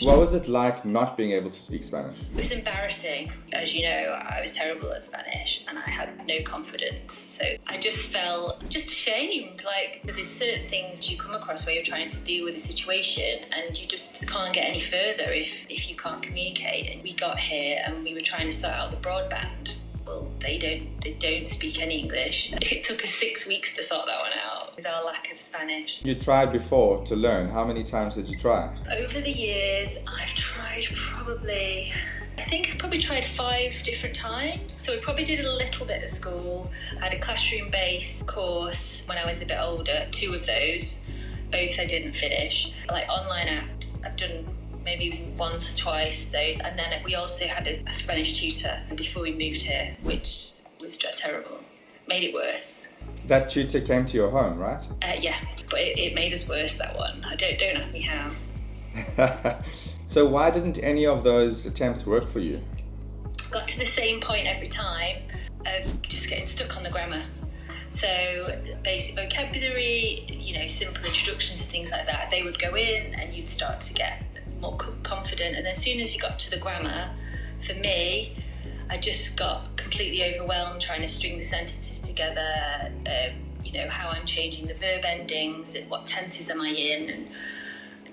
What was it like not being able to speak Spanish? It was embarrassing. As you know, I was terrible at Spanish and I had no confidence. So I just felt just ashamed. Like, there's certain things you come across where you're trying to deal with a situation and you just can't get any further if you can't communicate. And we got here and we were trying to sort out the broadband. Well, they don't speak any English. It took us 6 weeks to sort that one out with our lack of Spanish. You tried before to learn. How many times did you try? Over the years, I've tried I think I probably tried 5 different times. So we probably did a little bit at school. I had a classroom-based course when I was a bit older, 2 of those. Both I didn't finish. Like online apps, I've done maybe once or twice those, and then we also had a Spanish tutor before we moved here, which was terrible. Made it worse. That tutor came to your home, right? Yeah, but it made us worse, that one. Don't ask me how. So why didn't any of those attempts work for you? Got to the same point every time of just getting stuck on the grammar. So basic vocabulary, simple introductions and things like that, they would go in and you'd start to get more confident, and as soon as you got to the grammar, for me, I just got completely overwhelmed trying to string the sentences together, how I'm changing the verb endings, and what tenses am I in, and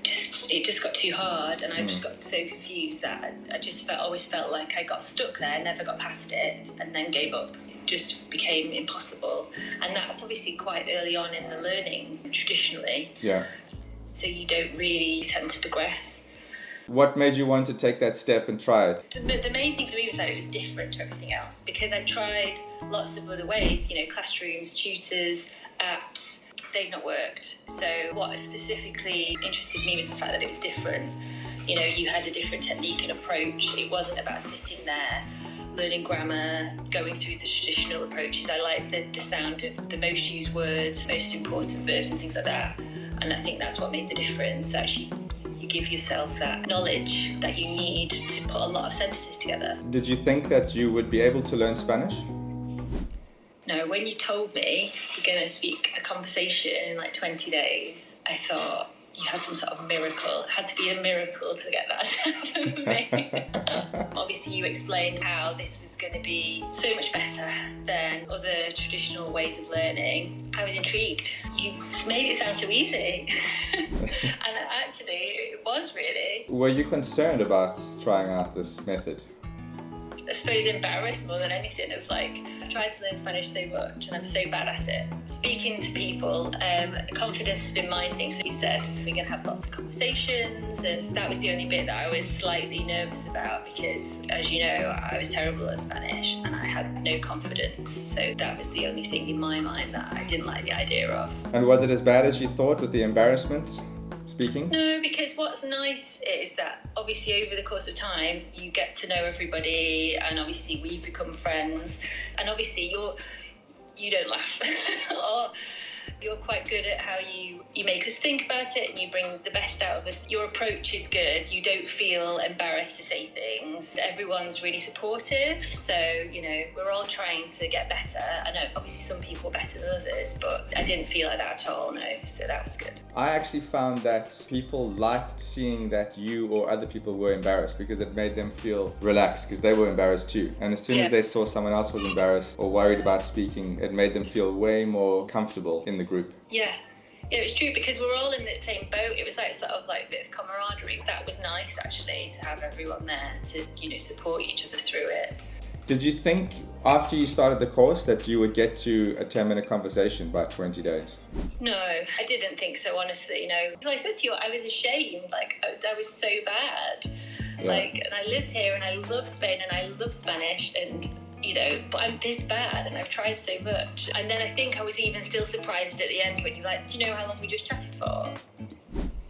it just got too hard, and I just got so confused that I just always felt like I got stuck there, never got past it, and then gave up. It just became impossible, and that's obviously quite early on in the learning, traditionally. Yeah. So you don't really tend to progress. What made you want to take that step and try it? The main thing for me was that it was different to everything else, because I've tried lots of other ways, classrooms, tutors, apps, they've not worked. So what specifically interested me was the fact that it was different. You had a different technique and approach. It wasn't about sitting there, learning grammar, going through the traditional approaches. I like the sound of the most used words, most important verbs and things like that. And I think that's what made the difference. Actually, you give yourself that knowledge that you need to put a lot of sentences together. Did you think that you would be able to learn Spanish? No, when you told me you're going to speak a conversation in like 20 days, I thought you had some sort of miracle. It had to be a miracle to get that out of me. Obviously, you explained how this was going to be so much better than other traditional ways of learning. I was intrigued. You made it sound so easy. And actually, it was really. Were you concerned about trying out this method? I suppose embarrassed more than anything, of like, I've tried to learn Spanish so much and I'm so bad at it. Speaking to people, confidence has been my thing. So you said we're going to have lots of conversations, and that was the only bit that I was slightly nervous about, because as you know, I was terrible at Spanish and I had no confidence. So that was the only thing in my mind that I didn't like the idea of. And was it as bad as you thought with the embarrassment? Speaking? No, because what's nice is that obviously over the course of time you get to know everybody, and obviously we become friends, and obviously you don't laugh or you're quite good at how you make us think about it, and you bring the best out of us. Your approach is good. You don't feel embarrassed to say things. Everyone's really supportive. So, we're all trying to get better. I know obviously some people are better than others, but I didn't feel like that at all, no. So that was good. I actually found that people liked seeing that you or other people were embarrassed, because it made them feel relaxed, because they were embarrassed too. And as soon as they saw someone else was embarrassed or worried about speaking, it made them feel way more comfortable in the group. Yeah, it's true, because we're all in the same boat. It was like sort of like a bit of camaraderie. That was nice, actually, to have everyone there to support each other through it. Did you think after you started the course that you would get to a 10-minute conversation by 20 days? No, I didn't think so, honestly. Like I said to you, I was ashamed. Like I was so bad. Yeah. And I live here and I love Spain and I love Spanish, and but I'm this bad and I've tried so much. And then I think I was even still surprised at the end when you're like, do you know how long we just chatted for?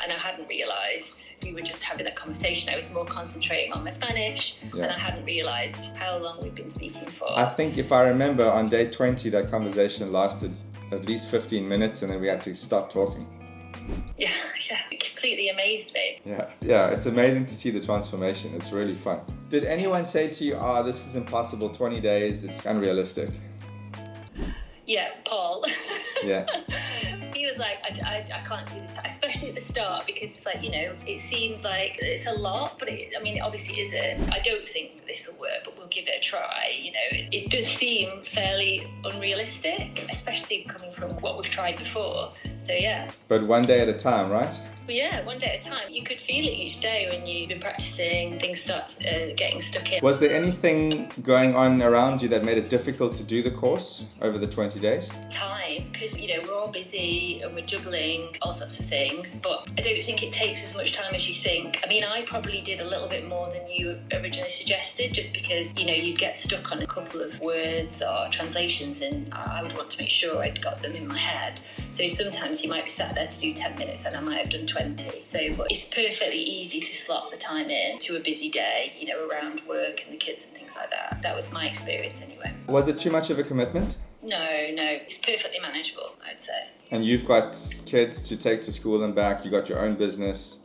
And I hadn't realised we were just having that conversation. I was more concentrating on my Spanish, and I hadn't realised how long we'd been speaking for. I think if I remember, on day 20, that conversation lasted at least 15 minutes, and then we had to stop talking. Yeah, it completely amazed me. Yeah, it's amazing to see the transformation. It's really fun. Did anyone say to you, this is impossible, 20 days, it's unrealistic? Yeah, Paul. Yeah. He was like, I can't see this, especially at the start, because it's like, you know, it seems like it's a lot, but I mean, it obviously isn't. I don't think this will work, but we'll give it a try. You know, it does seem fairly unrealistic, especially coming from what we've tried before. So yeah. But one day at a time, right? Well, yeah, one day at a time. You could feel it each day when you've been practicing, things start getting stuck in. Was there anything going on around you that made it difficult to do the course over the 20 days? Time, because, you know, we're all busy and we're juggling all sorts of things, but I don't think it takes as much time as you think. I mean, I probably did a little bit more than you originally suggested, just because, you know, you'd get stuck on a couple of words or translations, and I would want to make sure I'd got them in my head. So sometimes you might be sat there to do 10 minutes and I might have done 20. So but it's perfectly easy to slot the time in to a busy day, you know, around work and the kids and things like that. That was my experience anyway. Was it too much of a commitment? No, it's perfectly manageable, I'd say. And you've got kids to take to school and back, you got your own business.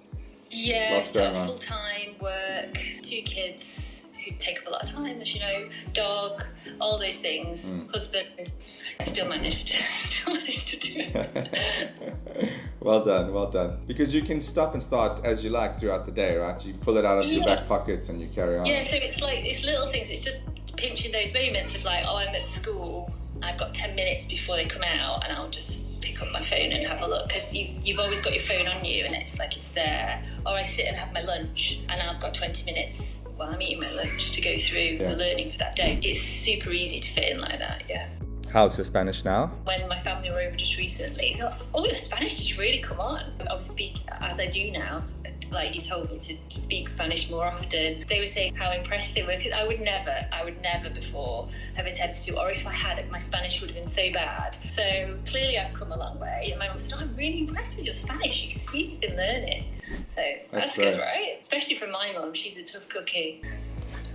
Yeah, Lots going on. full-time work, 2 kids who take up a lot of time, as you know, dog, all those things, husband. I still managed to do it. Well done. Because you can stop and start as you like throughout the day, right? You pull it out of your back pocket and you carry on. Yeah, so it's like, it's little things, it's just pinching those moments of like, oh, I'm at school, I've got 10 minutes before they come out, and I'll just pick up my phone and have a look, because you've always got your phone on you and it's like it's there. Or I sit and have my lunch and I've got 20 minutes while I'm eating my lunch to go through the learning for that day. It's super easy to fit in like that, yeah. How's your Spanish now? When my family were over just recently, they thought, oh, your Spanish has really come on. I was speaking, as I do now, like you told me to speak Spanish more often. They were saying how impressed they were, because I would never before have attempted to, or if I had, my Spanish would have been so bad. So clearly I've come a long way. And my mum said, oh, I'm really impressed with your Spanish. You can see you've been learning. So that's good, right? Especially from my mum, she's a tough cookie.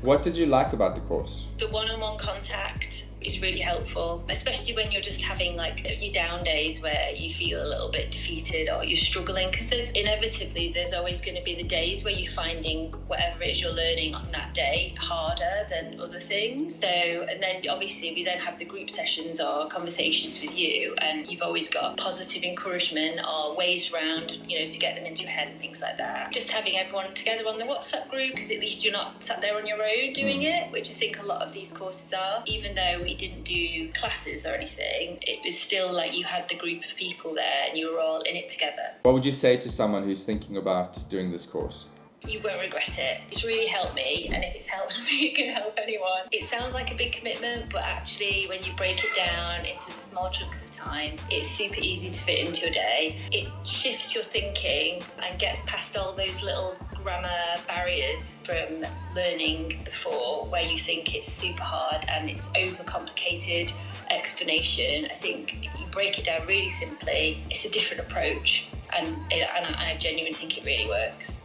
What did you like about the course? The one-on-one contact is really helpful, especially when you're just having like your down days where you feel a little bit defeated or you're struggling, because there's always going to be the days where you're finding whatever it is you're learning on that day harder than other things. So, and then obviously we then have the group sessions or conversations with you, and you've always got positive encouragement or ways around, you know, to get them into your head and things like that. Just having everyone together on the WhatsApp group, because at least you're not sat there on your own doing it, which I think a lot of these courses are. Even though we didn't do classes or anything, it was still like you had the group of people there and you were all in it together. What would you say to someone who's thinking about doing this course? You won't regret it. It's really helped me, and if it's helped me, it can help anyone. It sounds like a big commitment, but actually when you break it down into the small chunks of time, it's super easy to fit into a day. It shifts your thinking and gets past all those little grammar barriers from learning before, where you think it's super hard and it's overcomplicated explanation. I think you break it down really simply. It's a different approach, and I genuinely think it really works.